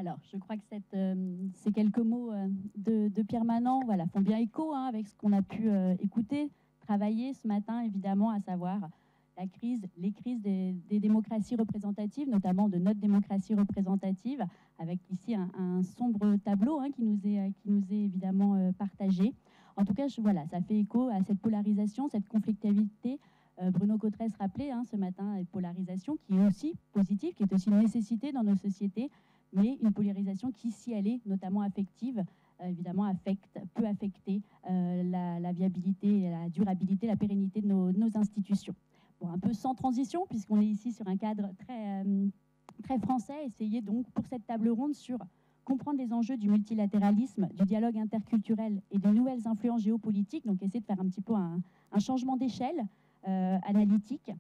Alors, je crois que ces quelques mots de Pierre Manant font bien écho avec ce qu'on a pu écouter, travailler ce matin, évidemment, à savoir les crises des démocraties représentatives, notamment de notre démocratie représentative, avec ici un sombre tableau qui nous est évidemment partagé. En tout cas, ça fait écho à cette polarisation, cette conflictualité. Bruno Cotresse rappelait ce matin une polarisation qui est aussi positive, qui est aussi une nécessité dans nos sociétés, mais une polarisation qui, si elle est notamment affective, évidemment peut affecter la viabilité, la durabilité, la pérennité de nos institutions. Bon, un peu sans transition, puisqu'on est ici sur un cadre très français, essayer donc pour cette table ronde sur comprendre les enjeux du multilatéralisme, du dialogue interculturel et de nouvelles influences géopolitiques, donc essayer de faire un petit peu un changement d'échelle analytique.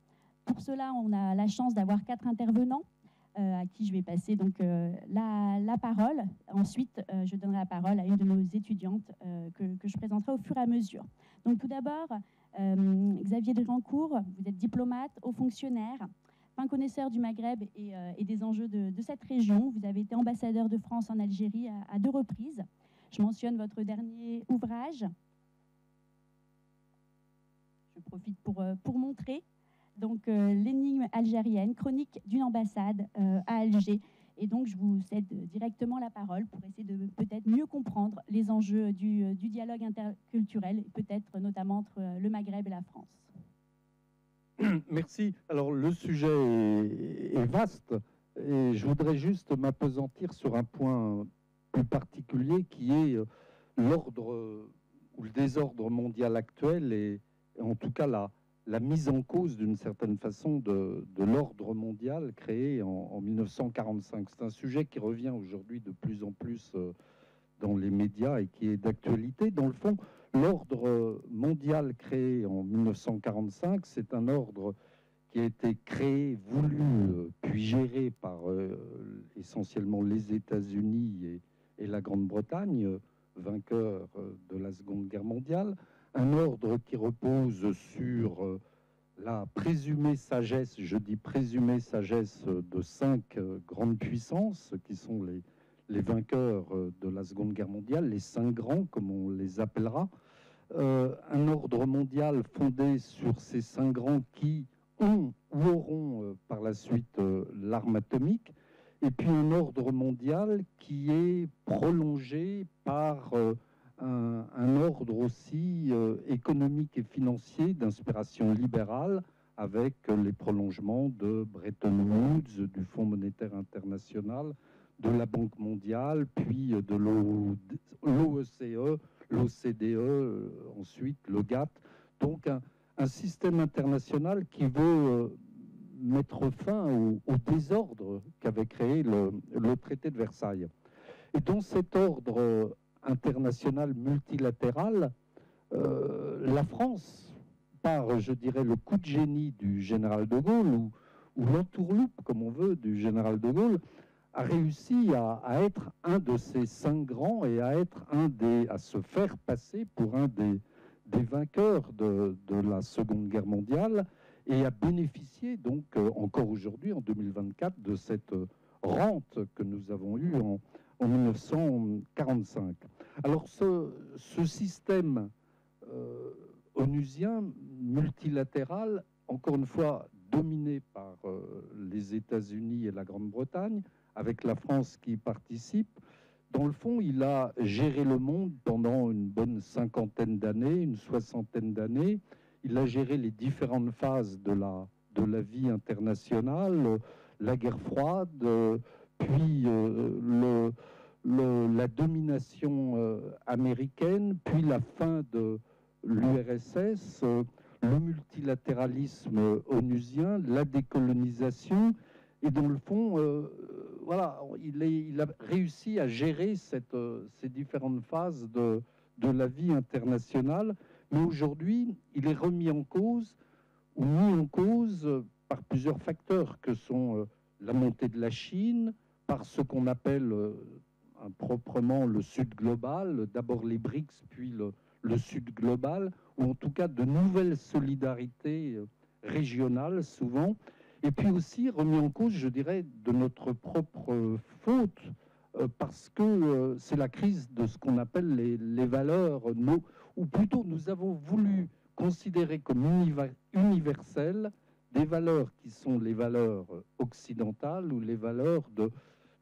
Pour cela, on a la chance d'avoir 4 intervenants à qui je vais passer donc la parole. Ensuite, je donnerai la parole à une de nos étudiantes que je présenterai au fur et à mesure. Donc tout d'abord, Xavier Drancourt, vous êtes diplomate, haut fonctionnaire, fin connaisseur du Maghreb et des enjeux de cette région. Vous avez été ambassadeur de France en Algérie à 2 reprises. Je mentionne votre dernier ouvrage. Je profite pour montrer. Donc, l'énigme algérienne, chronique d'une ambassade à Alger. Et donc, je vous cède directement la parole pour essayer de peut-être mieux comprendre les enjeux du dialogue interculturel, et peut-être notamment entre le Maghreb et la France. Merci. Alors, le sujet est vaste et je voudrais juste m'appesantir sur un point plus particulier qui est l'ordre ou le désordre mondial actuel et en tout cas la mise en cause d'une certaine façon de l'ordre mondial créé en 1945. C'est un sujet qui revient aujourd'hui de plus en plus dans les médias et qui est d'actualité. Dans le fond, l'ordre mondial créé en 1945, c'est un ordre qui a été créé, voulu, puis géré par essentiellement les États-Unis et la Grande-Bretagne, vainqueurs de la Seconde Guerre mondiale. Un ordre qui repose sur la présumée sagesse, je dis présumée sagesse de 5 grandes puissances qui sont les vainqueurs de la Seconde Guerre mondiale, les 5 grands comme on les appellera. Un ordre mondial fondé sur ces 5 grands qui ont ou auront par la suite l'arme atomique, et puis un ordre mondial qui est prolongé par un ordre aussi économique et financier d'inspiration libérale, avec les prolongements de Bretton Woods, du Fonds monétaire international, de la Banque mondiale, puis de l'OECE, l'OCDE, ensuite le GATT. Donc un système international qui veut mettre fin au désordre qu'avait créé le traité de Versailles. Et dans cet ordre international multilatéral, la France, par, je dirais, le coup de génie du général de Gaulle, ou l'entourloupe, comme on veut, du général de Gaulle, a réussi à être un de ces 5 grands et à se faire passer pour un des vainqueurs de la Seconde Guerre mondiale, et à bénéficier donc encore aujourd'hui, en 2024, de cette rente que nous avons eue en 1945. Alors ce système onusien, multilatéral, encore une fois dominé par les États-Unis et la Grande-Bretagne, avec la France qui y participe, dans le fond, il a géré le monde pendant une bonne 50aine d'années, une 60aine d'années. Il a géré les différentes phases de la vie internationale, la guerre froide, puis la domination américaine, puis la fin de l'URSS, le multilatéralisme onusien, la décolonisation. Et dans le fond, voilà, il a réussi à gérer ces différentes phases de la vie internationale. Mais aujourd'hui, il est remis en cause, ou mis en cause par plusieurs facteurs que sont la montée de la Chine, par ce qu'on appelle proprement le Sud global, d'abord les BRICS, puis le Sud global, ou en tout cas de nouvelles solidarités régionales souvent, et puis aussi remis en cause, je dirais, de notre propre faute, parce que c'est la crise de ce qu'on appelle les valeurs, ou plutôt nous avons voulu considérer comme universelles des valeurs qui sont les valeurs occidentales ou les valeurs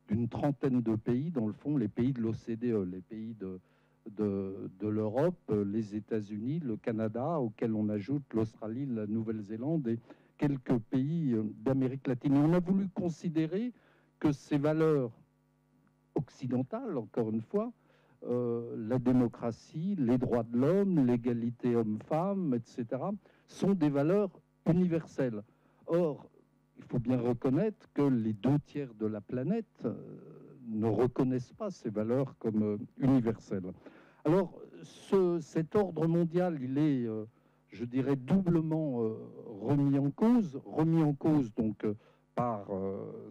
d'une trentaine de pays, dans le fond, les pays de l'OCDE, les pays de l'Europe, les États-Unis, le Canada, auquel on ajoute l'Australie, la Nouvelle-Zélande et quelques pays d'Amérique latine. Et on a voulu considérer que ces valeurs occidentales, encore une fois, la démocratie, les droits de l'homme, l'égalité homme-femme, etc., sont des valeurs universelles. Or, il faut bien reconnaître que les 2/3 de la planète ne reconnaissent pas ces valeurs comme universelles. Alors, cet ordre mondial, il est, je dirais, doublement remis en cause donc par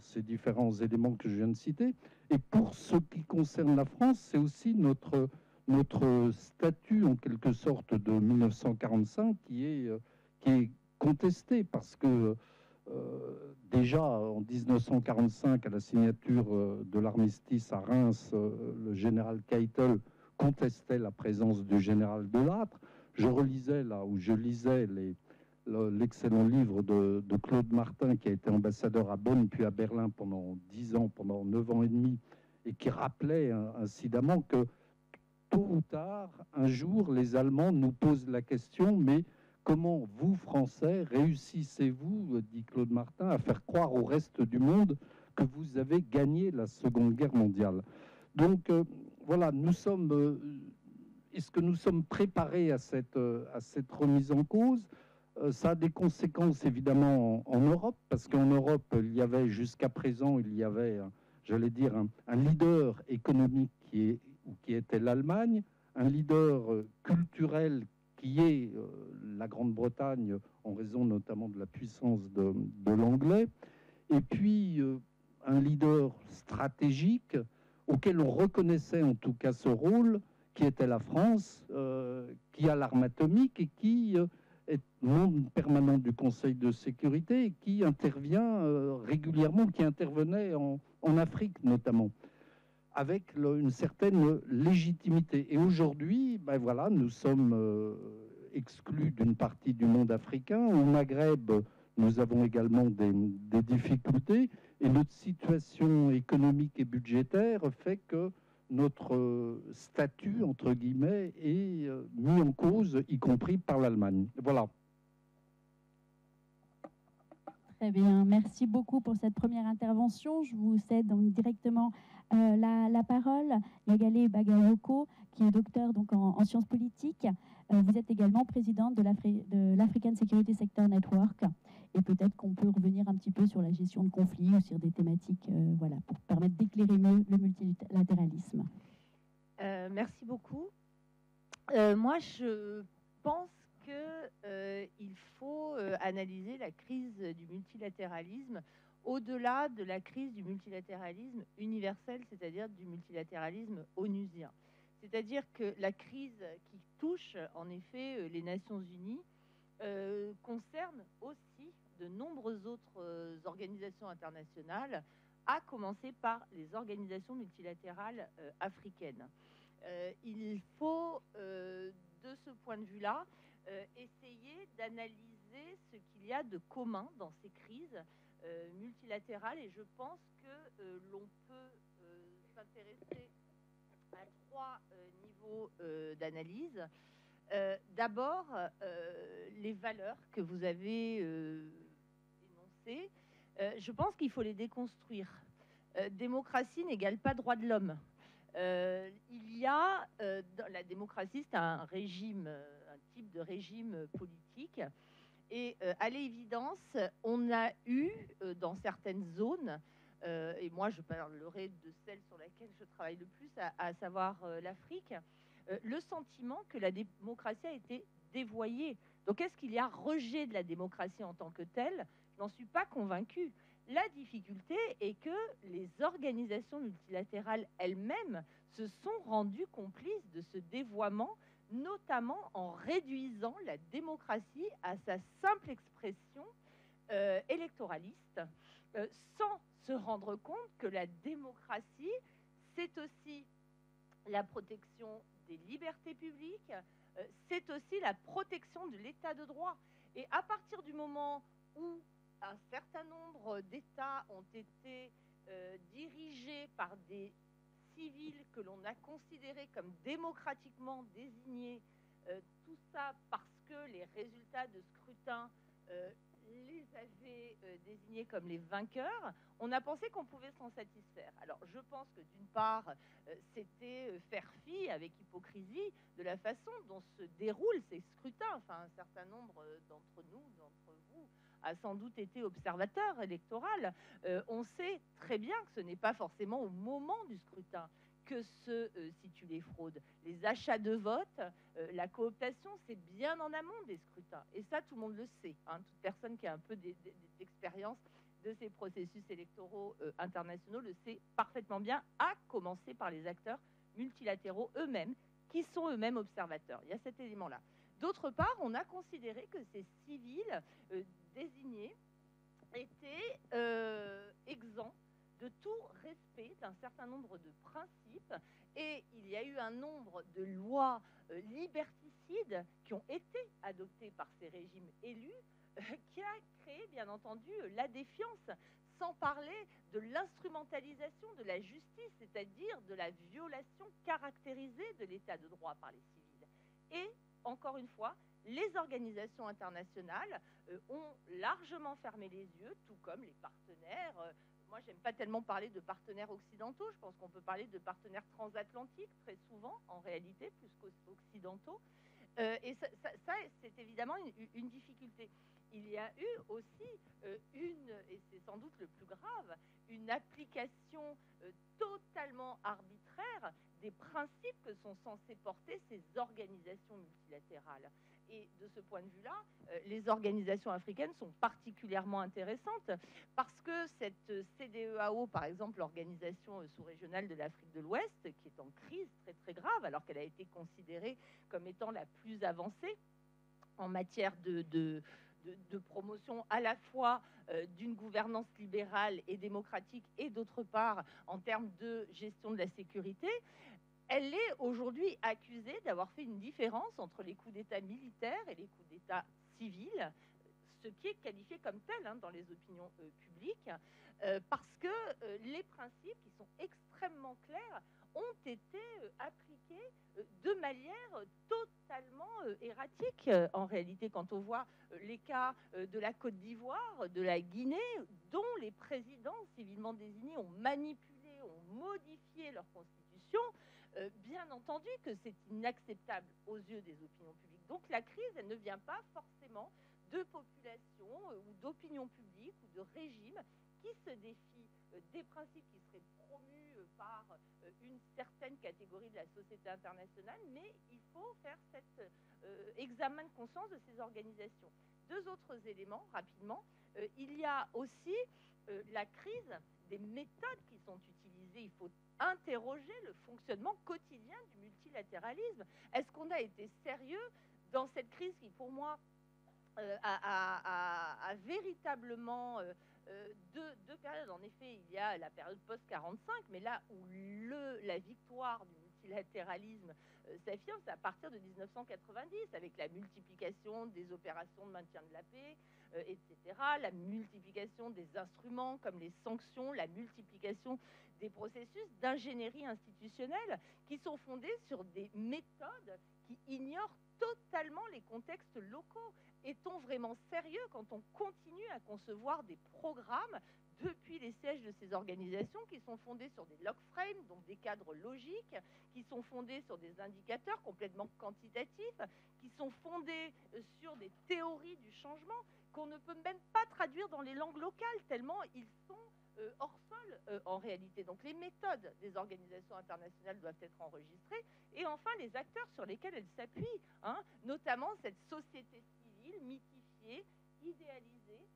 ces différents éléments que je viens de citer. Et pour ce qui concerne la France, c'est aussi notre statut, en quelque sorte, de 1945 qui est contesté, parce que déjà en 1945, à la signature de l'armistice à Reims, le général Keitel contestait la présence du général de Lattre. Je lisais l'excellent livre de Claude Martin, qui a été ambassadeur à Bonn puis à Berlin pendant 10 ans, pendant 9 ans et demi, et qui rappelait incidemment que tôt ou tard, un jour, les Allemands nous posent la question, mais comment vous, Français, réussissez-vous, dit Claude Martin, à faire croire au reste du monde que vous avez gagné la Seconde Guerre mondiale? Donc, voilà, est-ce que nous sommes préparés à cette remise en cause? Ça a des conséquences, évidemment, en Europe, parce qu'en Europe, jusqu'à présent, il y avait, j'allais dire, un leader économique qui était l'Allemagne, un leader culturel qui est la Grande-Bretagne, en raison notamment de la puissance de l'anglais, et puis un leader stratégique auquel on reconnaissait en tout cas ce rôle, qui était la France, qui a l'arme atomique et qui est membre permanent du Conseil de sécurité et qui intervient régulièrement, qui intervenait en Afrique notamment, avec une certaine légitimité. Et aujourd'hui, ben voilà, nous sommes exclus d'une partie du monde africain. Au Maghreb, nous avons également des difficultés, et notre situation économique et budgétaire fait que notre statut, entre guillemets, est mis en cause, y compris par l'Allemagne. Voilà. Très bien, merci beaucoup pour cette première intervention. Je vous cède donc directement la parole. Yagale Bagayoko, qui est docteur donc, en sciences politiques. Vous êtes également présidente de l'African Security Sector Network. Et peut-être qu'on peut revenir un petit peu sur la gestion de conflits ou sur des thématiques voilà, pour permettre d'éclairer mieux le multilatéralisme. Merci beaucoup. Moi, je pense qu'il faut analyser la crise du multilatéralisme au-delà de la crise du multilatéralisme universel, c'est-à-dire du multilatéralisme onusien. C'est-à-dire que la crise qui touche en effet les Nations Unies concerne aussi de nombreuses autres organisations internationales, à commencer par les organisations multilatérales africaines. Il faut, de ce point de vue-là, essayer d'analyser ce qu'il y a de commun dans ces crises multilatérales, et je pense que l'on peut s'intéresser à 3 niveaux d'analyse. D'abord, les valeurs que vous avez énoncées, je pense qu'il faut les déconstruire. Démocratie n'égale pas droit de l'homme. Il y a la démocratie, c'est un régime, un type de régime politique, et à l'évidence, on a eu dans certaines zones, et moi je parlerai de celle sur laquelle je travaille le plus, à savoir l'Afrique, le sentiment que la démocratie a été dévoyée. Donc est-ce qu'il y a rejet de la démocratie en tant que telle? Je n'en suis pas convaincue. La difficulté est que les organisations multilatérales elles-mêmes se sont rendues complices de ce dévoiement, notamment en réduisant la démocratie à sa simple expression électoraliste, sans se rendre compte que la démocratie, c'est aussi la protection des libertés publiques, c'est aussi la protection de l'état de droit. Et à partir du moment où un certain nombre d'États ont été dirigés par des civils que l'on a considérés comme démocratiquement désignés, tout ça parce que les résultats de scrutin les avaient désignés comme les vainqueurs, on a pensé qu'on pouvait s'en satisfaire. Alors je pense que d'une part, c'était faire fi avec hypocrisie de la façon dont se déroulent ces scrutins. Enfin, un certain nombre d'entre nous, d'entre vous, a sans doute été observateur électoral. On sait très bien que ce n'est pas forcément au moment du scrutin que se situent les fraudes. Les achats de vote, la cooptation, c'est bien en amont des scrutins. Et ça, tout le monde le sait. Hein. Toute personne qui a un peu d'expérience de ces processus électoraux internationaux le sait parfaitement bien, à commencer par les acteurs multilatéraux eux-mêmes, qui sont eux-mêmes observateurs. Il y a cet élément-là. D'autre part, on a considéré que ces civils désignés étaient exempts de tout respect d'un certain nombre de principes, et il y a eu un nombre de lois liberticides qui ont été adoptées par ces régimes élus, qui a créé bien entendu la défiance, sans parler de l'instrumentalisation de la justice, c'est-à-dire de la violation caractérisée de l'état de droit par les civils. Et encore une fois, les organisations internationales ont largement fermé les yeux, tout comme les partenaires. Moi, j'aime pas tellement parler de partenaires occidentaux. Je pense qu'on peut parler de partenaires transatlantiques très souvent, en réalité, plus qu'occidentaux. Et ça c'est évidemment une difficulté. Il y a eu aussi et c'est sans doute le plus grave, une application totalement arbitraire des principes que sont censées porter ces organisations multilatérales. Et de ce point de vue-là, les organisations africaines sont particulièrement intéressantes parce que cette CEDEAO, par exemple, l'organisation sous-régionale de l'Afrique de l'Ouest, qui est en crise très très grave, alors qu'elle a été considérée comme étant la plus avancée en matière de promotion à la fois d'une gouvernance libérale et démocratique, et d'autre part en termes de gestion de la sécurité, elle est aujourd'hui accusée d'avoir fait une différence entre les coups d'État militaires et les coups d'État civils, ce qui est qualifié comme tel dans les opinions publiques, parce que les principes qui sont extrêmement clairs ont été appliqués de manière totalement erratique. En réalité, quand on voit les cas de la Côte d'Ivoire, de la Guinée, dont les présidents civilement désignés ont manipulé, ont modifié leur constitution, bien entendu que c'est inacceptable aux yeux des opinions publiques. Donc la crise, elle ne vient pas forcément de populations ou d'opinions publiques ou de régimes qui se défient des principes qui seraient promus par une certaine catégorie de la société internationale, mais il faut faire cet examen de conscience de ces organisations. Deux autres éléments, rapidement. Il y a aussi la crise des méthodes qui sont utilisées. Il faut interroger le fonctionnement quotidien du multilatéralisme. Est-ce qu'on a été sérieux dans cette crise qui, pour moi, a véritablement deux périodes. En effet, il y a la période post-45, mais là où la victoire du multilatéralisme s'affirme, c'est à partir de 1990, avec la multiplication des opérations de maintien de la paix, etc., la multiplication des instruments comme les sanctions, la multiplication des processus d'ingénierie institutionnelle qui sont fondés sur des méthodes qui ignorent totalement les contextes locaux. Est-on vraiment sérieux quand on continue à concevoir des programmes depuis les sièges de ces organisations qui sont fondés sur des log frames, donc des cadres logiques, qui sont fondés sur des indicateurs complètement quantitatifs, qui sont fondés sur des théories du changement qu'on ne peut même pas traduire dans les langues locales tellement ils sont hors sol en réalité. Donc les méthodes des organisations internationales doivent être enregistrées. Et enfin, les acteurs sur lesquels elles s'appuient, notamment cette société civile mythifiée, idéalisée,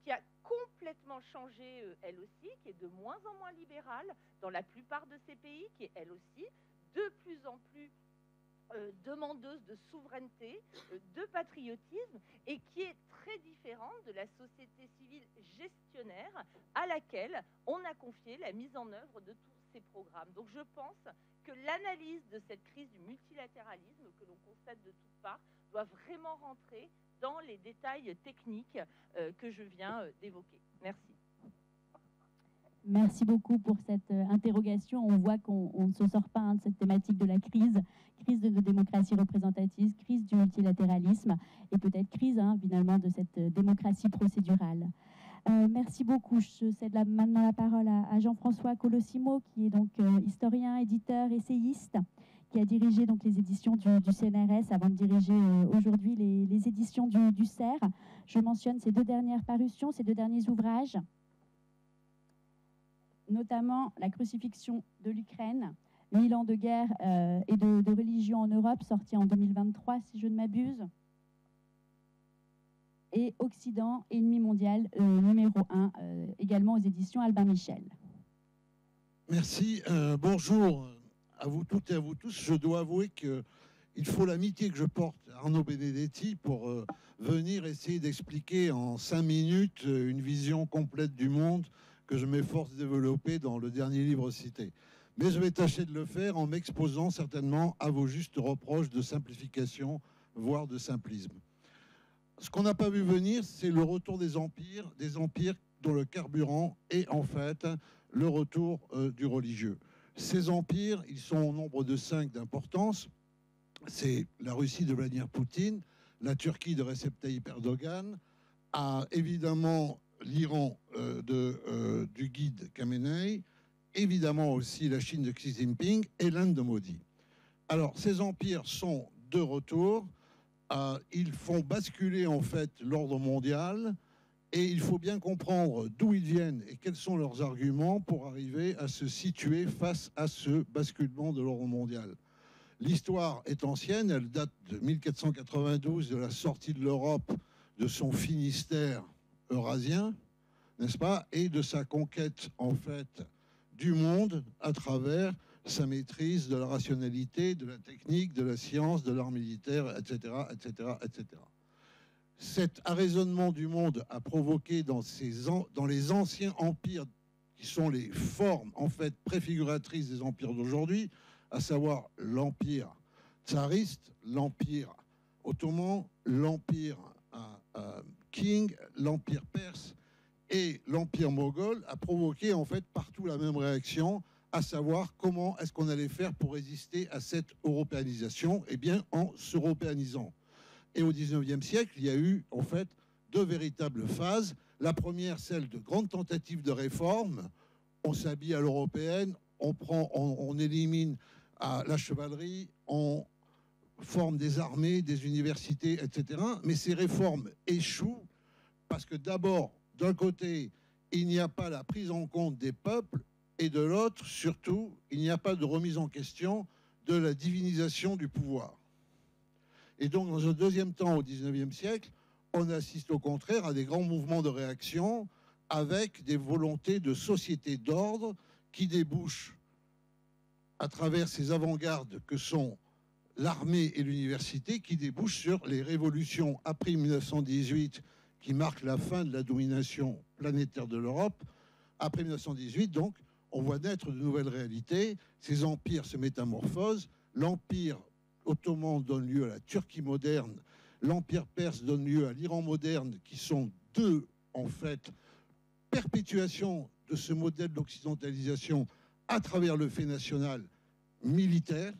qui a complètement changé elle aussi, qui est de moins en moins libérale dans la plupart de ces pays, qui est elle aussi de plus en plus demandeuse de souveraineté, de patriotisme, et qui est très différente de la société civile gestionnaire à laquelle on a confié la mise en œuvre de tous ces programmes. Donc je pense que l'analyse de cette crise du multilatéralisme que l'on constate de toutes parts doit vraiment rentrer dans les détails techniques que je viens d'évoquer. Merci. Merci beaucoup pour cette interrogation. On voit qu'on ne se sort pas de cette thématique de la crise de nos démocraties représentatives, crise du multilatéralisme et peut-être crise finalement de cette démocratie procédurale. Merci beaucoup. Je cède maintenant la parole à Jean-François Colosimo, qui est donc historien, éditeur, essayiste, qui a dirigé donc les éditions du CNRS avant de diriger aujourd'hui les éditions du CERF. Je mentionne ces deux dernières parutions, ces deux derniers ouvrages, notamment La crucifixion de l'Ukraine, 1000 ans de guerre et de religion en Europe, sorti en 2023, si je ne m'abuse, et Occident, ennemi mondial, numéro 1, également aux éditions Albin Michel. Merci. Bonjour à vous toutes et à vous tous. Je dois avouer qu'il faut l'amitié que je porte à Arnaud Benedetti pour venir essayer d'expliquer en 5 minutes une vision complète du monde que je m'efforce de développer dans le dernier livre cité. Mais je vais tâcher de le faire en m'exposant certainement à vos justes reproches de simplification, voire de simplisme. Ce qu'on n'a pas vu venir, c'est le retour des empires dont le carburant est en fait le retour du religieux. Ces empires, ils sont au nombre de 5 d'importance. C'est la Russie de Vladimir Poutine, la Turquie de Recep Tayyip Erdogan, évidemment l'Iran du guide Khamenei, évidemment aussi la Chine de Xi Jinping et l'Inde de Modi. Alors, ces empires sont de retour. Ils font basculer en fait l'ordre mondial et il faut bien comprendre d'où ils viennent et quels sont leurs arguments pour arriver à se situer face à ce basculement de l'ordre mondial. L'histoire est ancienne, elle date de 1492, de la sortie de l'Europe de son Finistère eurasien, n'est-ce pas, et de sa conquête en fait du monde à travers sa maîtrise de la rationalité, de la technique, de la science, de l'art militaire, etc., etc., etc. Cet arraisonnement du monde a provoqué dans les anciens empires, qui sont les formes en fait préfiguratrices des empires d'aujourd'hui, à savoir l'empire tsariste, l'empire ottoman, l'empire Qing, l'empire perse et l'empire moghol, a provoqué en fait partout la même réaction, à savoir comment est-ce qu'on allait faire pour résister à cette européanisation. Eh bien, en s'européanisant. Et au XIXe siècle, il y a eu en fait 2 véritables phases. La première, celle de grandes tentatives de réforme. On s'habille à l'européenne, on élimine la chevalerie, on forme des armées, des universités, etc. Mais ces réformes échouent parce que d'abord, d'un côté, il n'y a pas la prise en compte des peuples, et de l'autre, surtout, il n'y a pas de remise en question de la divinisation du pouvoir. Et donc, dans un deuxième temps, au XIXe siècle, on assiste au contraire à des grands mouvements de réaction avec des volontés de société d'ordre qui débouchent à travers ces avant-gardes que sont l'armée et l'université, qui débouchent sur les révolutions après 1918 qui marquent la fin de la domination planétaire de l'Europe. Après 1918, donc, on voit naître de nouvelles réalités, ces empires se métamorphosent, l'empire ottoman donne lieu à la Turquie moderne, l'empire perse donne lieu à l'Iran moderne, qui sont 2, en fait, perpétuations de ce modèle d'occidentalisation à travers le fait national militaire.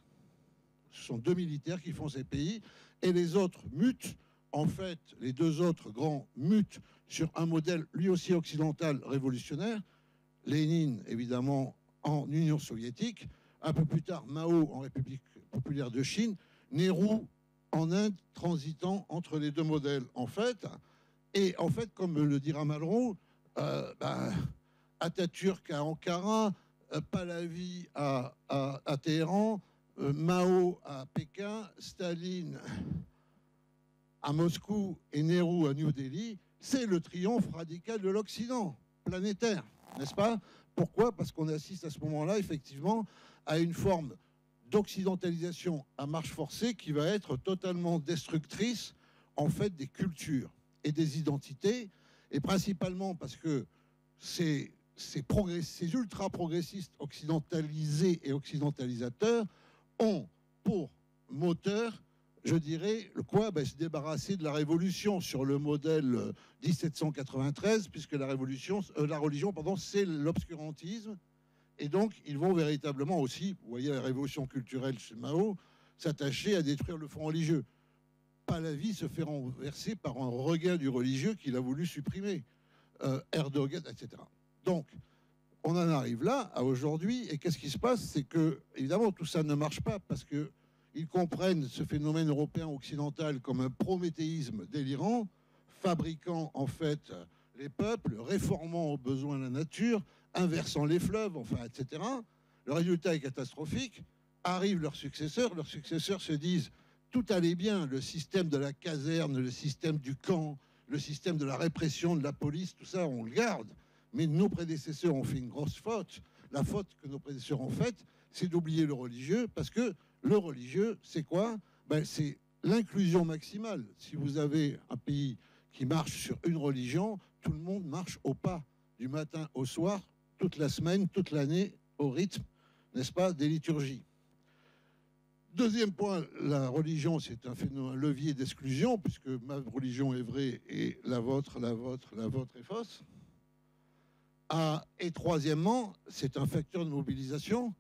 Ce sont 2 militaires qui font ces pays, et les autres mutent, en fait, les 2 autres grands mutent sur un modèle lui aussi occidental révolutionnaire. Lénine, évidemment, en Union soviétique, un peu plus tard, Mao en République populaire de Chine, Nehru en Inde, transitant entre les 2 modèles, en fait. Et en fait, comme le dira Malraux, Atatürk à Ankara, Pahlavi à Téhéran, Mao à Pékin, Staline à Moscou et Nehru à New Delhi, c'est le triomphe radical de l'Occident planétaire. N'est-ce pas? Pourquoi? Parce qu'on assiste à ce moment-là, effectivement, à une forme d'occidentalisation à marche forcée qui va être totalement destructrice, en fait, des cultures et des identités, et principalement parce que c'est ces ultra-progressistes occidentalisés et occidentalisateurs ont pour moteur, je dirais, se débarrasser de la révolution sur le modèle 1793, puisque la religion, c'est l'obscurantisme. Et donc, ils vont véritablement aussi, vous voyez la révolution culturelle chez Mao, s'attacher à détruire le front religieux. Pahlavi se fait renverser par un regain du religieux qu'il a voulu supprimer. Erdogan, etc. Donc, on en arrive là, à aujourd'hui, et qu'est-ce qui se passe? C'est que, évidemment, tout ça ne marche pas, parce qu'ils comprennent ce phénomène européen occidental comme un prométhéisme délirant, fabriquant, en fait, les peuples, réformant aux besoins la nature, inversant les fleuves, enfin, etc. Le résultat est catastrophique. Arrivent leurs successeurs se disent tout allait bien, le système de la caserne, le système du camp, le système de la répression, de la police, tout ça, on le garde. Mais nos prédécesseurs ont fait une grosse faute. La faute que nos prédécesseurs ont faite, c'est d'oublier le religieux, parce que le religieux, c'est quoi? C'est l'inclusion maximale. Si vous avez un pays qui marche sur une religion, tout le monde marche au pas, du matin au soir, toute la semaine, toute l'année, au rythme, n'est-ce pas, des liturgies. Deuxième point, la religion, c'est un levier d'exclusion, puisque ma religion est vraie et la vôtre est fausse. Et troisièmement, c'est un facteur de mobilisation,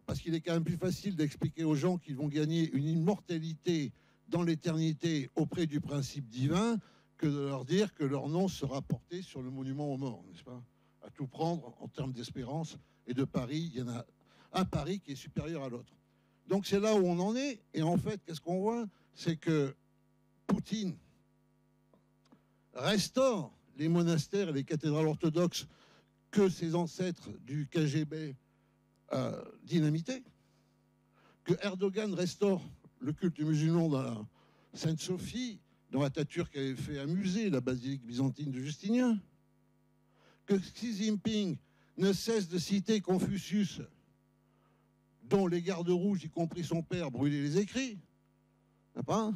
parce qu'il est quand même plus facile d'expliquer aux gens qu'ils vont gagner une immortalité dans l'éternité auprès du principe divin que de leur dire que leur nom sera porté sur le monument aux morts, n'est-ce pas? À tout prendre en termes d'espérance et de pari, il y en a un pari qui est supérieur à l'autre. Donc c'est là où on en est, et en fait, qu'est-ce qu'on voit? C'est que Poutine restaure les monastères et les cathédrales orthodoxes que ses ancêtres du KGB dynamités, que Erdogan restaure le culte musulman dans la Sainte-Sophie, dont Atatürk avait fait un musée, la basilique byzantine de Justinien, que Xi Jinping ne cesse de citer Confucius, dont les gardes rouges, y compris son père, brûlaient les écrits. Pas?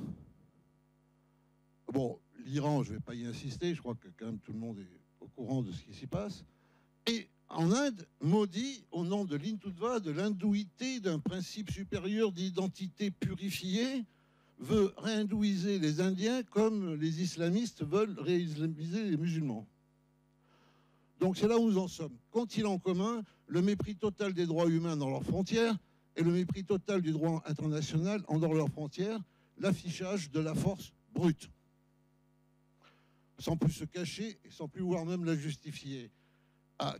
Bon, l'Iran, je ne vais pas y insister, je crois que quand même tout le monde est au courant de ce qui s'y passe. Et en Inde, Modi, au nom de l'Hindutva, de l'hindouité, d'un principe supérieur d'identité purifiée, veut réhindouiser les Indiens comme les islamistes veulent réislamiser les musulmans. Donc c'est là où nous en sommes. Qu'ont-ils en commun? Le mépris total des droits humains dans leurs frontières et le mépris total du droit international en dehors de leurs frontières, l'affichage de la force brute, sans plus se cacher et sans plus vouloir même la justifier.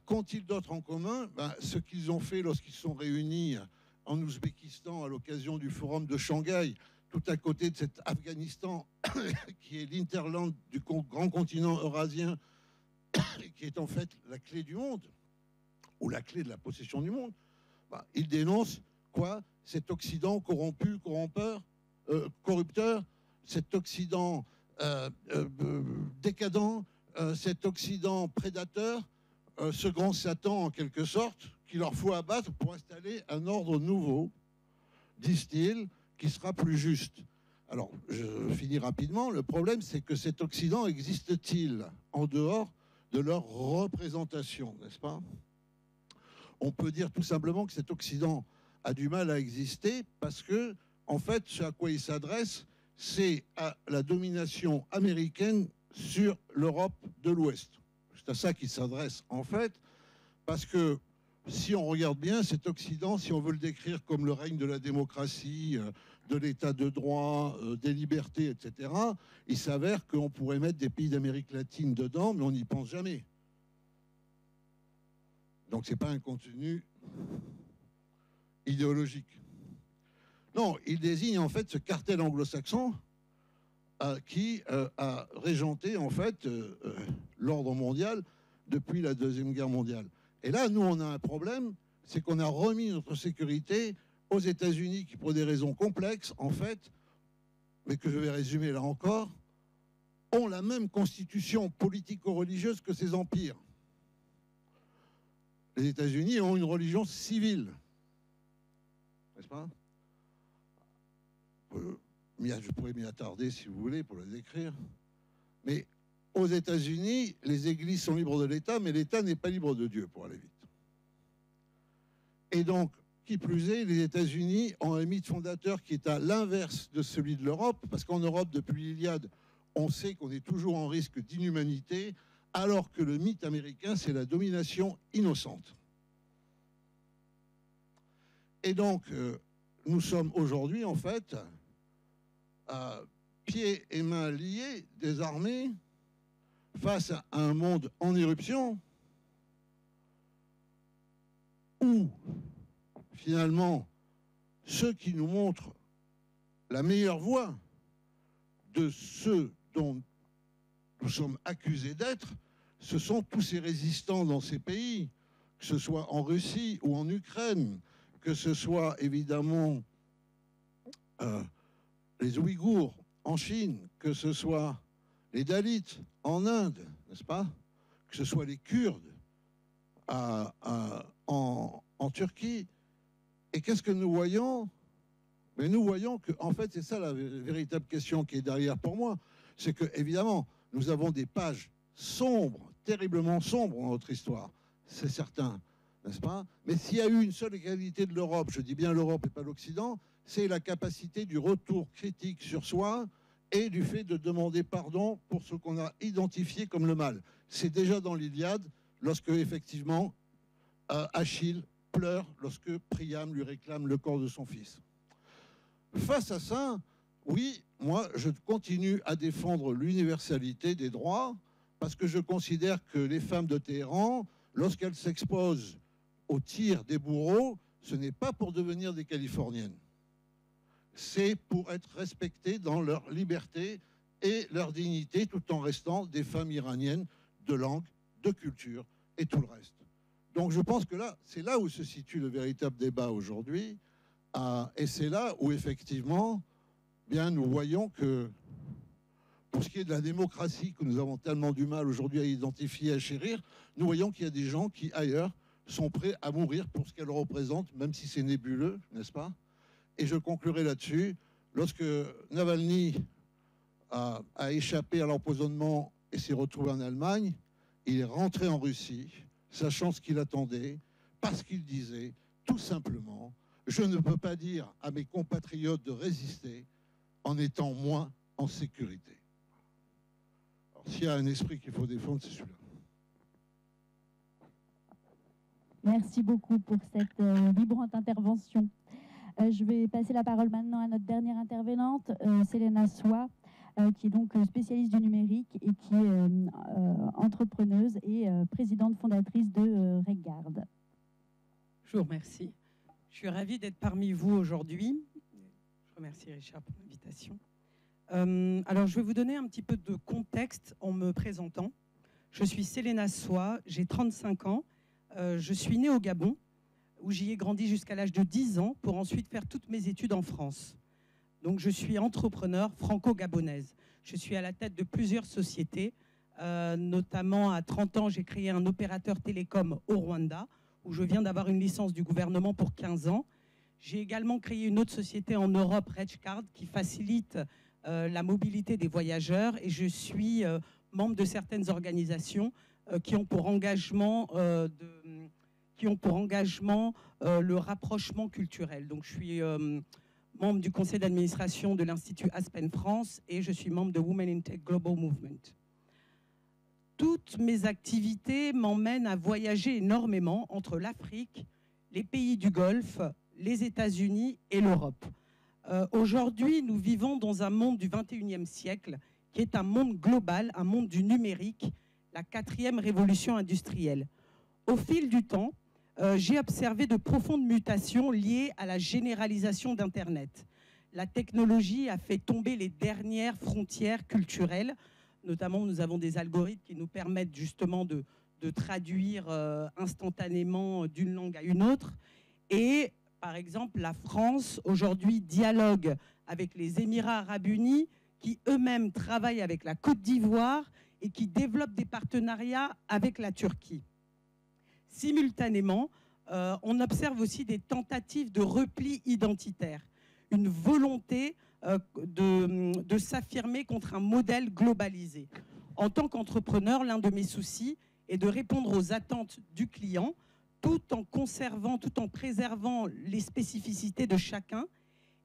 Qu'ont-ils d'autre en commun? Ce qu'ils ont fait lorsqu'ils sont réunis en Ouzbékistan à l'occasion du forum de Shanghai, tout à côté de cet Afghanistan qui est l'interland du grand continent eurasien, qui est en fait la clé du monde, ou la clé de la possession du monde. Ils dénoncent quoi? Cet Occident corrompu, corrupteur, cet Occident décadent, cet Occident prédateur, ce grand Satan en quelque sorte, qu'il leur faut abattre pour installer un ordre nouveau, disent-ils, qui sera plus juste. Alors, je finis rapidement. Le problème, c'est que cet Occident existe-t-il en dehors de leur représentation, n'est-ce pas? On peut dire tout simplement que cet Occident a du mal à exister parce que, en fait, ce à quoi il s'adresse, c'est à la domination américaine sur l'Europe de l'Ouest. C'est à ça qu'il s'adresse, en fait, parce que si on regarde bien cet Occident, si on veut le décrire comme le règne de la démocratie, de l'état de droit, des libertés, etc., il s'avère qu'on pourrait mettre des pays d'Amérique latine dedans, mais on n'y pense jamais. Donc ce n'est pas un contenu idéologique. Non, il désigne en fait ce cartel anglo-saxon qui a régenté en fait l'ordre mondial depuis la Deuxième Guerre mondiale. Et là, nous, on a un problème, c'est qu'on a remis notre sécurité aux États-Unis qui, pour des raisons complexes, en fait, mais que je vais résumer là encore, ont la même constitution politico-religieuse que ces empires. Les États-Unis ont une religion civile, n'est-ce pas? Je pourrais m'y attarder si vous voulez pour le décrire. Mais aux États-Unis, les églises sont libres de l'État, mais l'État n'est pas libre de Dieu, pour aller vite. Et donc, qui plus est, les États-Unis ont un mythe fondateur qui est à l'inverse de celui de l'Europe, parce qu'en Europe, depuis l'Iliade, on sait qu'on est toujours en risque d'inhumanité, alors que le mythe américain, c'est la domination innocente. Et donc, nous sommes aujourd'hui, en fait, pieds et mains liés, désarmés, face à un monde en éruption, où, finalement, ceux qui nous montrent la meilleure voie de ceux dont nous sommes accusés d'être, ce sont tous ces résistants dans ces pays, que ce soit en Russie ou en Ukraine, que ce soit évidemment les Ouïghours en Chine, que ce soit les Dalits en Inde, n'est-ce pas? Que ce soit les Kurdes en Turquie. Et qu'est-ce que nous voyons? Mais nous voyons que, en fait, c'est ça la véritable question qui est derrière pour moi. C'est que, évidemment, nous avons des pages sombres, terriblement sombres dans notre histoire. C'est certain, n'est-ce pas? Mais s'il y a eu une seule qualité de l'Europe, je dis bien l'Europe et pas l'Occident, c'est la capacité du retour critique sur soi et du fait de demander pardon pour ce qu'on a identifié comme le mal. C'est déjà dans l'Iliade, lorsque, effectivement, Achille pleure lorsque Priam lui réclame le corps de son fils. Face à ça, oui, moi, je continue à défendre l'universalité des droits parce que je considère que les femmes de Téhéran, lorsqu'elles s'exposent au tir des bourreaux, ce n'est pas pour devenir des Californiennes. C'est pour être respectées dans leur liberté et leur dignité, tout en restant des femmes iraniennes de langue, de culture et tout le reste. Donc je pense que là, c'est là où se situe le véritable débat aujourd'hui. Et c'est là où, effectivement, bien, nous voyons que, pour ce qui est de la démocratie que nous avons tellement du mal aujourd'hui à identifier, à chérir, nous voyons qu'il y a des gens qui, ailleurs, sont prêts à mourir pour ce qu'elle représente, même si c'est nébuleux, n'est-ce pas? Et je conclurai là-dessus. Lorsque Navalny a échappé à l'empoisonnement et s'est retrouvé en Allemagne, il est rentré en Russie, sachant ce qu'il attendait, parce qu'il disait, tout simplement, je ne peux pas dire à mes compatriotes de résister en étant moins en sécurité. Alors, s'il y a un esprit qu'il faut défendre, c'est celui-là. Merci beaucoup pour cette vibrante intervention. Je vais passer la parole maintenant à notre dernière intervenante, Selena Soie, qui est donc spécialiste du numérique et qui est entrepreneuse et présidente fondatrice de Regard. Je vous remercie. Je suis ravie d'être parmi vous aujourd'hui. Je remercie Richard pour l'invitation. Alors, je vais vous donner un petit peu de contexte en me présentant. Je suis Selena Soie, j'ai 35 ans. Je suis née au Gabon, où j'y ai grandi jusqu'à l'âge de 10 ans, pour ensuite faire toutes mes études en France. Donc, je suis entrepreneur franco-gabonaise. Je suis à la tête de plusieurs sociétés. Notamment, à 30 ans, j'ai créé un opérateur télécom au Rwanda, où je viens d'avoir une licence du gouvernement pour 15 ans. J'ai également créé une autre société en Europe, Regcard, qui facilite la mobilité des voyageurs. Et je suis membre de certaines organisations qui ont pour engagement, le rapprochement culturel. Donc, je suis membre du conseil d'administration de l'Institut Aspen France et je suis membre de Women in Tech Global Movement. Toutes mes activités m'emmènent à voyager énormément entre l'Afrique, les pays du Golfe, les États-Unis et l'Europe. Aujourd'hui, nous vivons dans un monde du 21e siècle qui est un monde global, un monde du numérique, la 4e révolution industrielle. Au fil du temps, j'ai observé de profondes mutations liées à la généralisation d'Internet. La technologie a fait tomber les dernières frontières culturelles. Notamment, nous avons des algorithmes qui nous permettent justement de traduire instantanément d'une langue à une autre. Et par exemple, la France, aujourd'hui, dialogue avec les Émirats arabes unis, qui eux-mêmes travaillent avec la Côte d'Ivoire et qui développent des partenariats avec la Turquie. Simultanément, on observe aussi des tentatives de repli identitaire, une volonté de s'affirmer contre un modèle globalisé. En tant qu'entrepreneur, l'un de mes soucis est de répondre aux attentes du client tout en conservant, tout en préservant les spécificités de chacun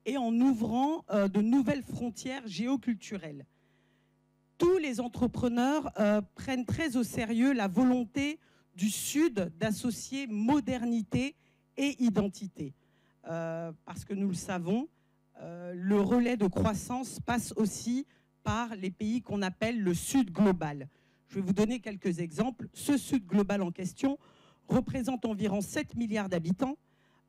et en ouvrant de nouvelles frontières géoculturelles. Tous les entrepreneurs prennent très au sérieux la volonté du Sud d'associer modernité et identité. Parce que nous le savons, le relais de croissance passe aussi par les pays qu'on appelle le Sud global. Je vais vous donner quelques exemples. Ce Sud global en question représente environ 7 milliards d'habitants.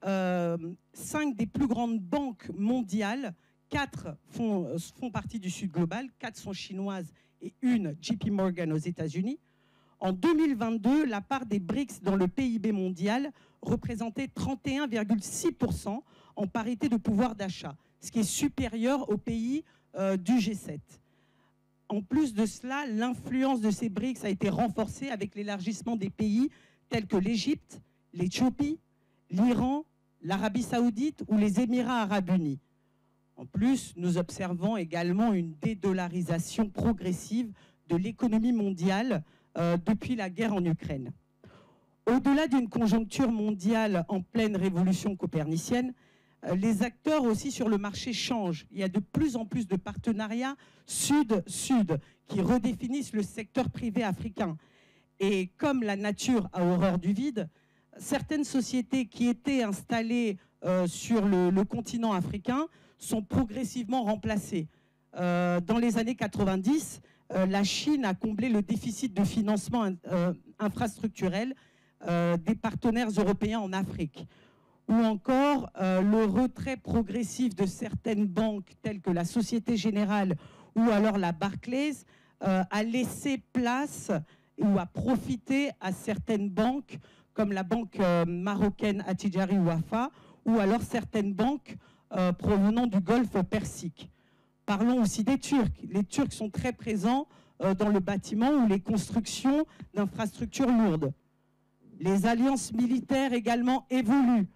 5 des plus grandes banques mondiales, 4 font partie du Sud global, 4 sont chinoises et une JP Morgan aux États-Unis. En 2022, la part des BRICS dans le PIB mondial représentait 31,6% en parité de pouvoir d'achat, ce qui est supérieur aux pays du G7. En plus de cela, l'influence de ces BRICS a été renforcée avec l'élargissement des pays tels que l'Égypte, l'Éthiopie, l'Iran, l'Arabie saoudite ou les Émirats arabes unis. En plus, nous observons également une dédollarisation progressive de l'économie mondiale depuis la guerre en Ukraine. Au-delà d'une conjoncture mondiale en pleine révolution copernicienne, les acteurs aussi sur le marché changent. Il y a de plus en plus de partenariats sud-sud qui redéfinissent le secteur privé africain. Et comme la nature a horreur du vide, certaines sociétés qui étaient installées sur le continent africain sont progressivement remplacées. Dans les années 90, la Chine a comblé le déficit de financement infrastructurel des partenaires européens en Afrique. Ou encore le retrait progressif de certaines banques telles que la Société Générale ou alors la Barclays a laissé place ou a profité à certaines banques comme la banque marocaine Attijari Wafa ou alors certaines banques provenant du Golfe Persique. Parlons aussi des Turcs. Les Turcs sont très présents dans le bâtiment ou les constructions d'infrastructures lourdes. Les alliances militaires également évoluent.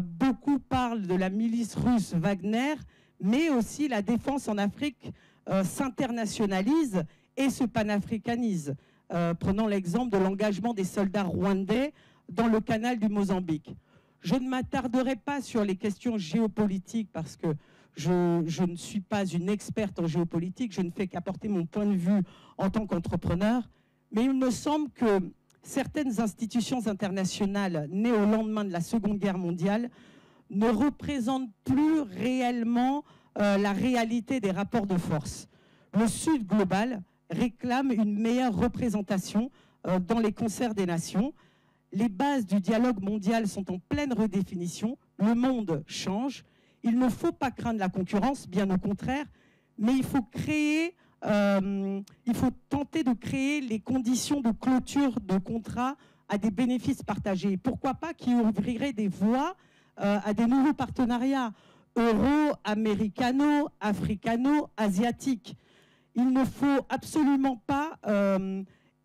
Beaucoup parlent de la milice russe Wagner, mais aussi la défense en Afrique s'internationalise et se panafricanise. Prenons l'exemple de l'engagement des soldats rwandais dans le canal du Mozambique. Je ne m'attarderai pas sur les questions géopolitiques parce que je ne suis pas une experte en géopolitique, je ne fais qu'apporter mon point de vue en tant qu'entrepreneur, mais il me semble que certaines institutions internationales nées au lendemain de la Seconde Guerre mondiale ne représentent plus réellement la réalité des rapports de force. Le Sud global réclame une meilleure représentation dans les concerts des nations. Les bases du dialogue mondial sont en pleine redéfinition. Le monde change. Il ne faut pas craindre la concurrence, bien au contraire, mais il faut tenter de créer les conditions de clôture de contrats à des bénéfices partagés. Pourquoi pas qui ouvrirait des voies à des nouveaux partenariats euro-américano, africano, asiatiques. Il ne faut absolument pas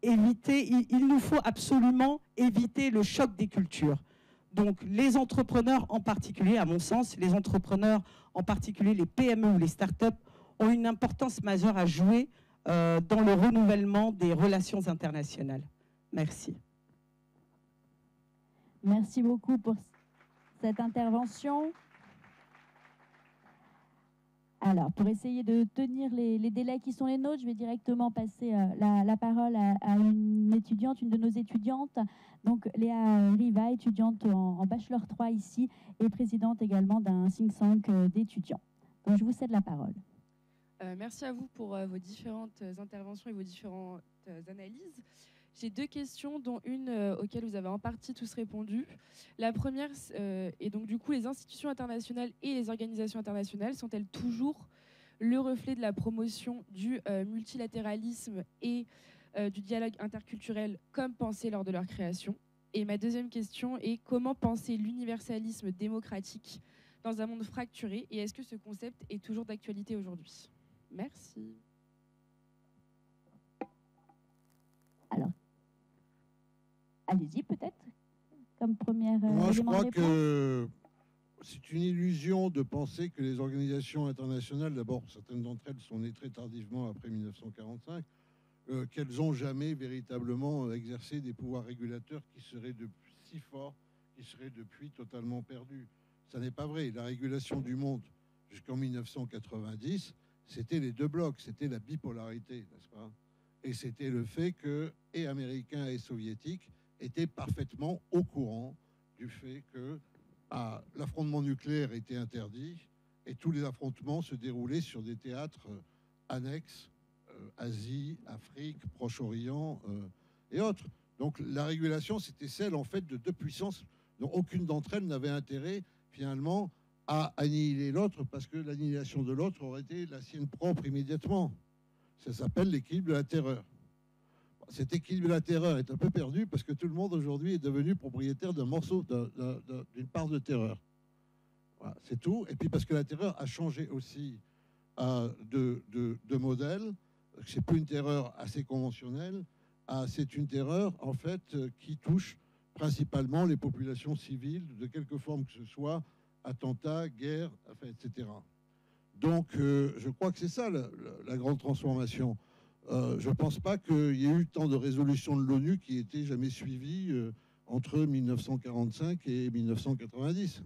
il nous faut absolument éviter le choc des cultures. Donc les entrepreneurs en particulier, à mon sens, les entrepreneurs en particulier les PME ou les startups ont une importance majeure à jouer dans le renouvellement des relations internationales. Merci. Merci beaucoup pour cette intervention. Alors, pour essayer de tenir les délais qui sont les nôtres, je vais directement passer la parole à une étudiante, une de nos étudiantes, donc Léa Riva, étudiante en Bachelor 3 ici, et présidente également d'un think tank d'étudiants. Donc, je vous cède la parole. Merci à vous pour vos différentes interventions et vos différentes analyses. J'ai deux questions, dont une auxquelles vous avez en partie tous répondu. La première est donc du coup, les institutions internationales et les organisations internationales sont-elles toujours le reflet de la promotion du multilatéralisme et du dialogue interculturel comme pensé lors de leur création? Et ma deuxième question est comment penser l'universalisme démocratique dans un monde fracturé et est-ce que ce concept est toujours d'actualité aujourd'hui? Merci. Alors, allez-y peut-être, comme première Moi, je élément de crois réponse. que c'est une illusion de penser que les organisations internationales, d'abord, certaines d'entre elles sont nées très tardivement après 1945. qu'elles n'ont jamais véritablement exercé des pouvoirs régulateurs qui seraient si forts, qui seraient depuis totalement perdus. Ça n'est pas vrai. La régulation du monde jusqu'en 1990, c'était les deux blocs, c'était la bipolarité, n'est-ce pas? Et c'était le fait que, et américains et soviétiques, étaient parfaitement au courant du fait que l'affrontement nucléaire était interdit et tous les affrontements se déroulaient sur des théâtres annexes, Asie, Afrique, Proche-Orient et autres. Donc la régulation, c'était celle en fait de deux puissances dont aucune d'entre elles n'avait intérêt finalement à annihiler l'autre, parce que l'annihilation de l'autre aurait été la sienne propre immédiatement. Ça s'appelle l'équilibre de la terreur. Cet équilibre de la terreur est un peu perdu parce que tout le monde aujourd'hui est devenu propriétaire d'un morceau, d'une part de terreur. Voilà, c'est tout. Et puis parce que la terreur a changé aussi de modèle. C'est plus une terreur assez conventionnelle. C'est une terreur en fait qui touche principalement les populations civiles de quelque forme que ce soit, attentats, guerres, enfin, etc. Donc je crois que c'est ça la grande transformation. Je ne pense pas qu'il y ait eu tant de résolutions de l'ONU qui étaient jamais suivies entre 1945 et 1990. Vous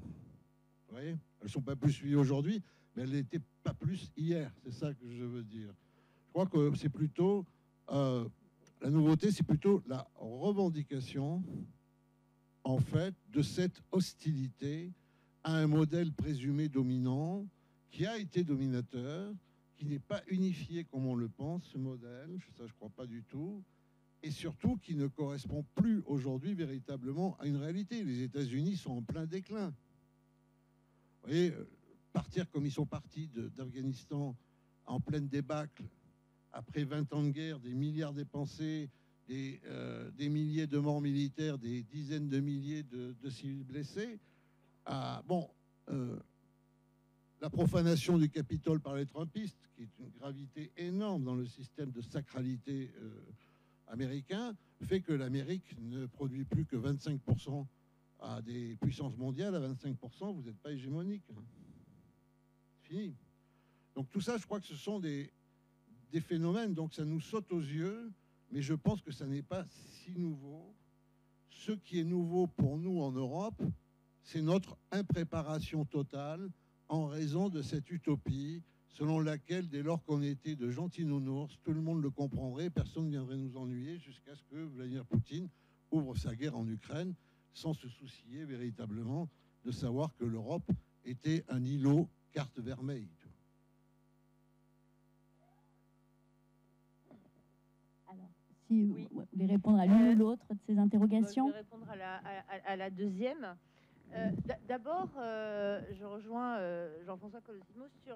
voyez, elles ne sont pas plus suivies aujourd'hui, mais elles n'étaient pas plus hier. C'est ça que je veux dire. Je crois que c'est plutôt... la nouveauté, c'est plutôt la revendication, en fait, de cette hostilité à un modèle présumé dominant qui a été dominateur, qui n'est pas unifié comme on le pense, ce modèle, ça je ne crois pas du tout, et surtout qui ne correspond plus aujourd'hui véritablement à une réalité. Les États-Unis sont en plein déclin. Vous voyez, partir comme ils sont partis d'Afghanistan en pleine débâcle, après 20 ans de guerre, des milliards dépensés, des milliers de morts militaires, des dizaines de milliers de civils blessés, la profanation du Capitole par les Trumpistes, qui est une gravité énorme dans le système de sacralité américain, fait que l'Amérique ne produit plus que 25% à des puissances mondiales. À 25%, vous n'êtes pas hégémonique. C'est fini. Donc tout ça, je crois que ce sont des phénomènes, donc ça nous saute aux yeux, mais je pense que ça n'est pas si nouveau. Ce qui est nouveau pour nous en Europe, c'est notre impréparation totale en raison de cette utopie selon laquelle, dès lors qu'on était de gentils nounours, tout le monde le comprendrait, personne ne viendrait nous ennuyer jusqu'à ce que Vladimir Poutine ouvre sa guerre en Ukraine sans se soucier véritablement de savoir que l'Europe était un îlot carte vermeille. Alors, si vous voulez répondre à l'une ou l'autre de ces interrogations. Je vais répondre à la deuxième. D'abord, je rejoins Jean-François Colosimo sur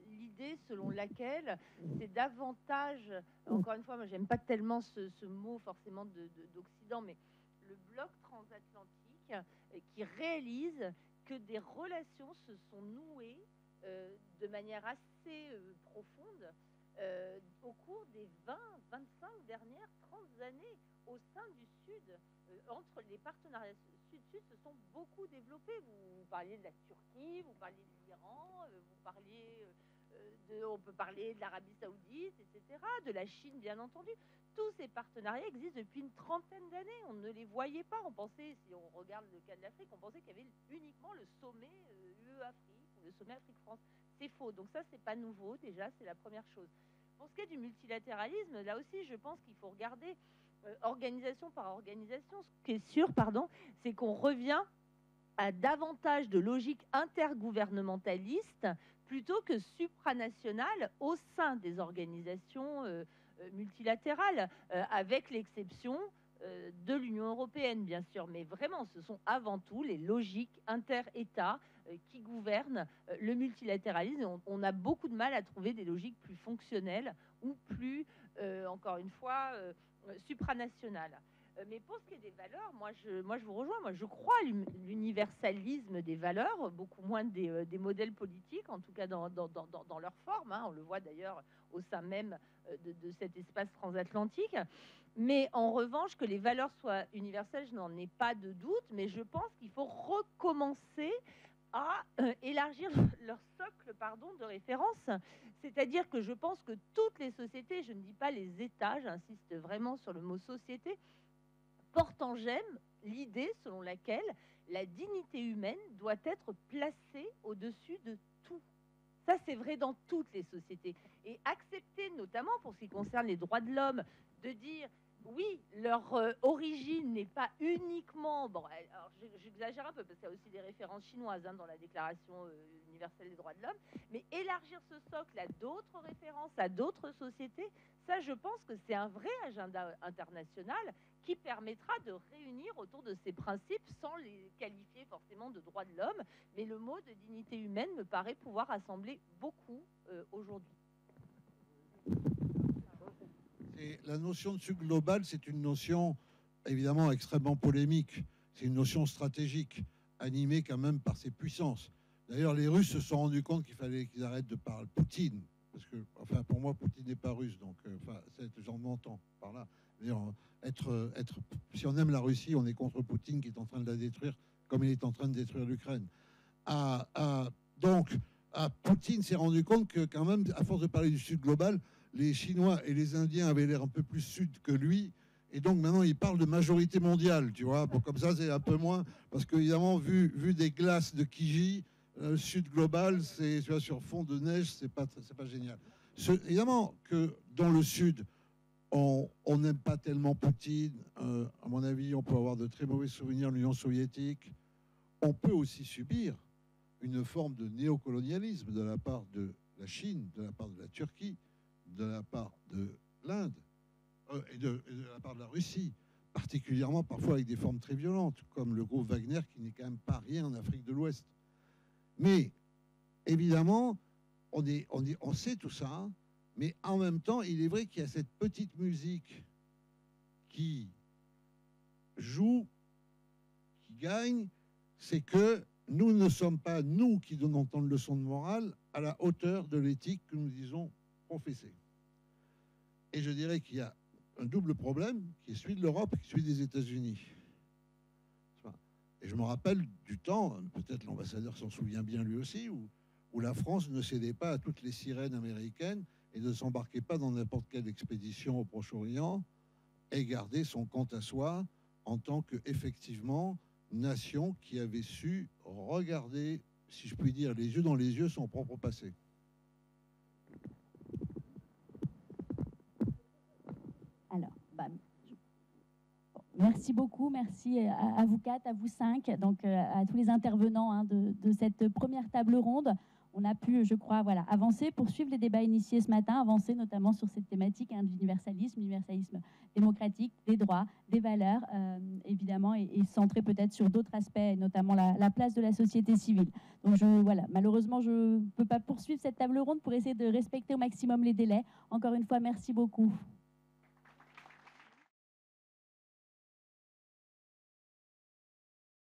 l'idée selon laquelle c'est davantage, encore une fois, moi j'aime pas tellement ce mot forcément d'Occident, mais le bloc transatlantique qui réalise que des relations se sont nouées de manière assez profonde au cours des 20, 25 dernières, 30 années au sein du Sud. Entre les partenariats Sud-Sud se sont beaucoup développés. Vous parliez de la Turquie, vous parliez de l'Iran, on peut parler de l'Arabie Saoudite, etc., de la Chine, bien entendu. Tous ces partenariats existent depuis une trentaine d'années. On ne les voyait pas. On pensait, si on regarde le cas de l'Afrique, on pensait qu'il y avait uniquement le sommet UE-Afrique ou le sommet Afrique-France. C'est faux. Donc ça, c'est pas nouveau. Déjà, c'est la première chose. Pour ce qui est du multilatéralisme, là aussi, je pense qu'il faut regarder organisation par organisation. Ce qui est sûr, c'est qu'on revient à davantage de logique intergouvernementaliste plutôt que supranationale au sein des organisations multilatérales, avec l'exception de l'Union européenne, bien sûr. Mais vraiment, ce sont avant tout les logiques inter-États qui gouvernent le multilatéralisme. On a beaucoup de mal à trouver des logiques plus fonctionnelles ou plus, encore une fois, supranationales. Mais pour ce qui est des valeurs, moi je vous rejoins. Moi je crois à l'universalisme des valeurs, beaucoup moins des modèles politiques, en tout cas dans leur forme. On le voit d'ailleurs au sein même de cet espace transatlantique. Mais en revanche, que les valeurs soient universelles, je n'en ai pas de doute. Mais je pense qu'il faut recommencer à élargir élargir leur socle de référence. C'est-à-dire que je pense que toutes les sociétés, je ne dis pas les États, j'insiste vraiment sur le mot société, portent en germe l'idée selon laquelle la dignité humaine doit être placée au-dessus de tout. Ça, c'est vrai dans toutes les sociétés. Et accepter, notamment pour ce qui concerne les droits de l'homme, de dire oui, leur origine n'est pas uniquement... Bon, alors j'exagère un peu parce qu'il y a aussi des références chinoises dans la Déclaration universelle des droits de l'homme, mais élargir ce socle à d'autres références, à d'autres sociétés, ça, je pense que c'est un vrai agenda international qui permettra de réunir autour de ces principes sans les qualifier forcément de droits de l'homme, mais le mot de dignité humaine me paraît pouvoir rassembler beaucoup aujourd'hui. Et la notion de sud global, c'est une notion évidemment extrêmement polémique. C'est une notion stratégique, animée quand même par ses puissances. D'ailleurs, les Russes se sont rendus compte qu'il fallait qu'ils arrêtent de parler Poutine. Parce que, enfin, pour moi, Poutine n'est pas russe. Donc, j'en m'entends par là. Si on aime la Russie, on est contre Poutine qui est en train de la détruire, comme il est en train de détruire l'Ukraine. Donc, Poutine s'est rendu compte que, quand même, à force de parler du sud global, les Chinois et les Indiens avaient l'air un peu plus sud que lui. Et donc maintenant, il parle de majorité mondiale, tu vois. Bon, comme ça, c'est un peu moins. Parce qu'évidemment, vu des glaces de Kiji, le sud global, c'est, tu vois, sur fond de neige, c'est pas génial. Évidemment que dans le sud, on n'aime pas tellement Poutine. À mon avis, on peut avoir de très mauvais souvenirs de l'Union soviétique. On peut aussi subir une forme de néocolonialisme de la part de la Chine, de la part de la Turquie, de la part de l'Inde et de la part de la Russie, particulièrement parfois avec des formes très violentes, comme le groupe Wagner, qui n'est quand même pas rien en Afrique de l'Ouest. Mais évidemment, on sait tout ça, mais en même temps, il est vrai qu'il y a cette petite musique qui joue, qui gagne, c'est que nous ne sommes pas, nous qui donnons tant de leçons de morale, à la hauteur de l'éthique que nous disons professer. Et je dirais qu'il y a un double problème qui est celui de l'Europe et celui des États-Unis. Et je me rappelle du temps, peut-être l'ambassadeur s'en souvient bien lui aussi, où la France ne cédait pas à toutes les sirènes américaines et ne s'embarquait pas dans n'importe quelle expédition au Proche-Orient et gardait son compte à soi en tant qu'effectivement nation qui avait su regarder, si je puis dire, les yeux dans les yeux son propre passé. Alors, merci beaucoup, merci à vous quatre, à vous cinq, donc à tous les intervenants de cette première table ronde. On a pu, je crois, avancer, poursuivre les débats initiés ce matin, avancer notamment sur cette thématique d'universalisme, universalisme démocratique, des droits, des valeurs, évidemment, et centrer peut-être sur d'autres aspects, notamment la place de la société civile. Donc malheureusement, je ne peux pas poursuivre cette table ronde pour essayer de respecter au maximum les délais. Encore une fois, merci beaucoup.